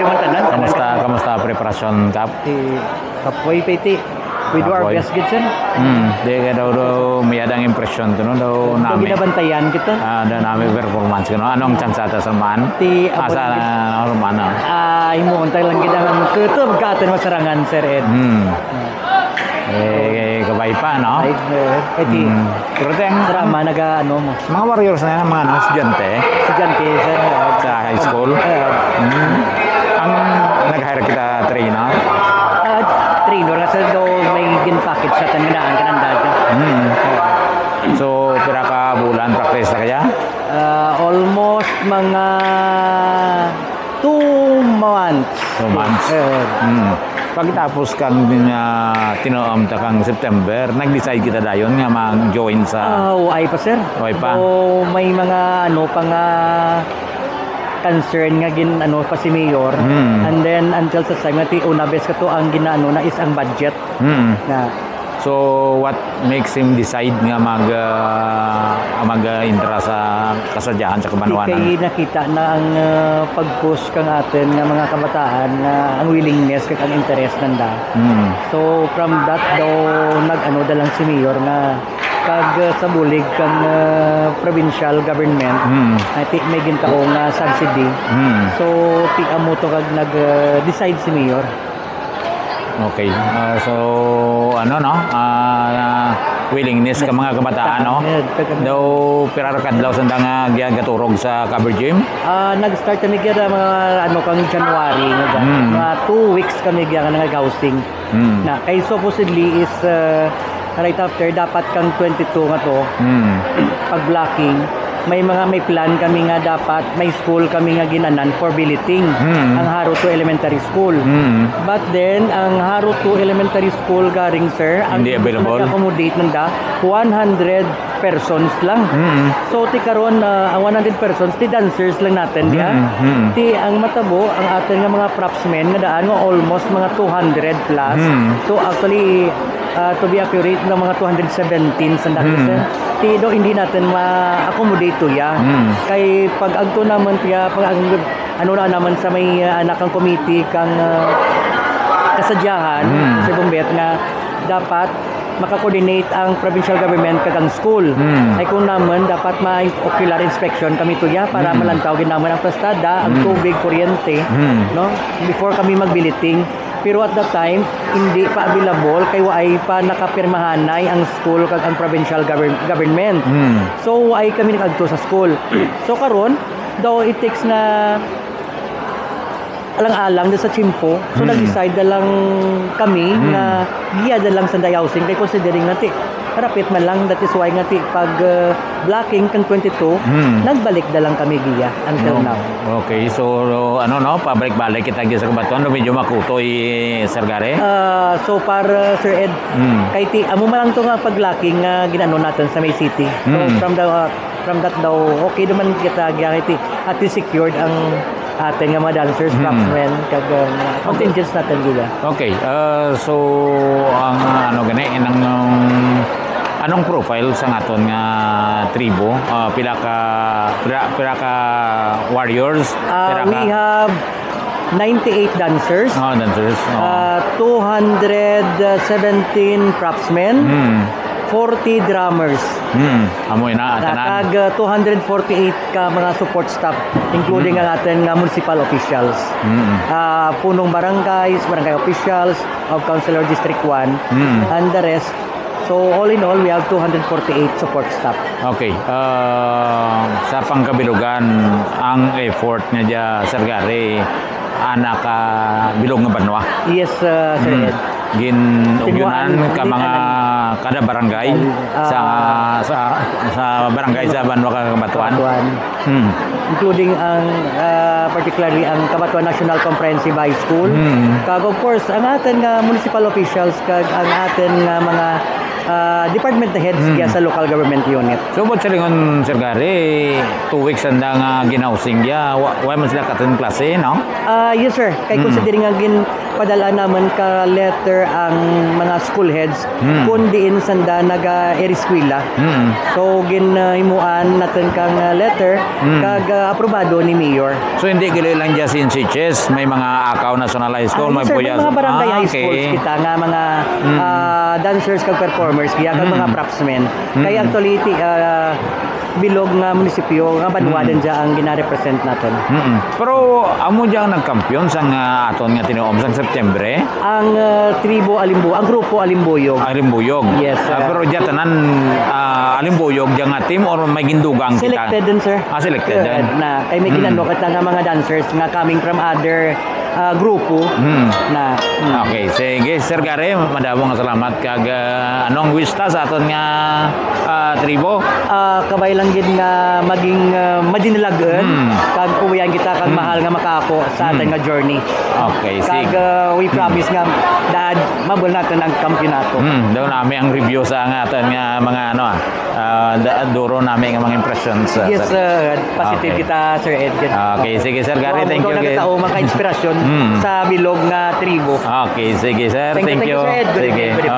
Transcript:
naman tanan. Kamusta preparasyon kap? Kapoy piti. We do our Kapoy. best gid sir. Di ka daw may adang impression to no daw Kung namin. ginabantayan kita. Daw namin performance ko no. Anong chance ata sa man? Ti Asa na man na. imo untay lang gid ang kutob gaten masarangan sir Ed. Kabay pa no. Ay piti. Pero ang Drama naga ano mo. mga warriors na yan, mga estudyante Estudyante sir. sa high school. Ang nag-hire kita trainer. Trainer kasi daw may gin-package sa taninaan kananda dyan. So, pira ka bulan practice na kaya? Almost mga 2 months. 2 months. Pagkatapos kang tinoom ta kang September, nag-decide kita dayon nga mag-join sa Ay pa sir. Way pa. So, may mga ano pa nga concern nga gin ano pa si Mayor. And then until sa time nga ti una best ka to ang ginaano na is ang budget na So, what makes him decide nga mag-intra sa kasadyahan sa di Cabanatuan? kay nakita na ang pag-push kang atin nga mga kabataan na ang willingness kag ang interest nanda. So from that daw nag-ano dalang si Mayor na kag sa bulig kang provincial government na ti may gintaong subsidy. So ti amo to kag nag-decide si Mayor. Okay. So, ano no? Willingness ka mga kabataan no? Daw pirarkadlaw sanda nga gaturog sa cover gym? Nag-start kami gyud mga ano kang January nga mga 2 weeks kami gyud nga nag-housing. Na kay supposedly is right after dapat kang 22 nga to. Pag blocking may plan kami nga dapat may school kami nga ginanan for billeting ang Haro 2 Elementary School. But then ang Haro 2 Elementary School garing sir ang hindi available accommodate nanda 100 persons lang. So ti karon ang 100 persons ti dancers lang natin diha. Ti ang matabo ang atin nga mga propsmen nga daan nga almost mga 200 plus. So actually to be accurate ng mga 217 sa dati ti do hindi natin ma-accommodate to ya kay pag agto naman tiya pag ano na naman sa may anak ang committee kang kasadyahan sa Bumbet nga dapat maka-coordinate ang provincial government kag ang school ay kung naman dapat may ocular inspection kami to ya para malantaw gid naman ang pastada ang tubig kuryente no before kami magbiliting. Pero at that time, hindi pa available kay waay pa nakapirmahanay ang school kag ang provincial government. So waay kami nagadto sa school. So karon, daw it takes na alang-alang sa Chimpo. So nag-decide na lang kami na giya na lang sa housing kay considering nati rapit man lang that is why nga ti pag blocking kang 22 nagbalik na lang kami giya until now. Okay, so ano no, pabalik-balik kita sa Cabanatuan, medyo makutoy Sir Gary. So para Sir Ed, kay ti amo man lang to nga pag-blocking nga ginano natin sa May City. So from that daw okay naman kita giya kay ti at least secured ang atin nga mga dancers, craftsmen, kag contingents natin gila. Okay, so ang ano gani anong profile sa aton nga tribo? Pila ka warriors? We have 98 dancers. Dancers. 217 craftsmen. 40 drummers. Amoy na Kag 248 ka mga support staff including ang ating municipal officials. Punong barangays, barangay officials of Councilor District 1 and the rest. So all in all we have 248 support staff. Okay. Sa pangkabilugan ang effort nga dia Sir Gary anak ka bilog nga banwa. Yes, Sir Ed. Ginugyunan ka mga kada barangay sa barangay sa Banwa Cabanatuan. Including ang particularly ang Cabanatuan National Comprehensive High School. Kag of course ang atin nga municipal officials kag ang atin nga mga department heads kaya sa local government unit. So, ba't sa lingon, Sir Gary, 2 weeks anda nga ginausing ya, why man sila katin klase, no? Yes, sir. Kay considering nga padala naman ka letter ang mga school heads kung diin sanda naga-eriskwela. So ginhimuan natin kang letter kag aprobado ni mayor. So hindi gili lang dyan sin Sitges, may mga Akaw National High School, may Sir, may Puyas. mga barangay high okay. schools kita nga mga dancers kag performers kaya kag mga propsmen. Kaya actually bilog nga munisipyo nga Banwadan dyan ang gina-represent natin. Pero amo dyan nagkampiyon sa nga aton nga tinuom sa Septembre. Ang tribo ang grupo Alimbuyog. Alimbuyog. Yes, sir. Pero dyan tanan Alimbuyog dyan nga team or may gindugang kita? Selected din, sir. Selected din. Na kay may ginano kita nga mga dancers nga coming from other grupo na Okay, sige Sir Gary, madamo nga salamat kag anong wista sa aton nga tribo. kabay lang gid nga maging madinalagan kag uwian kita kag mahal nga makaako sa ating nga journey. Okay, Kag sige. we promise nga dad mabul natin ang kampeonato. Daw namin ang review sa nga aton nga mga duro namin nga mga impressions. Yes, positive Okay. kita Sir Edgar. Okay, sige Sir Gary, thank you. Ikaw nagtao maka-inspirasyon sa bilog nga tribo. Okay, sige sir, Thank you, thank you. Sir Ed. Good Sige. evening.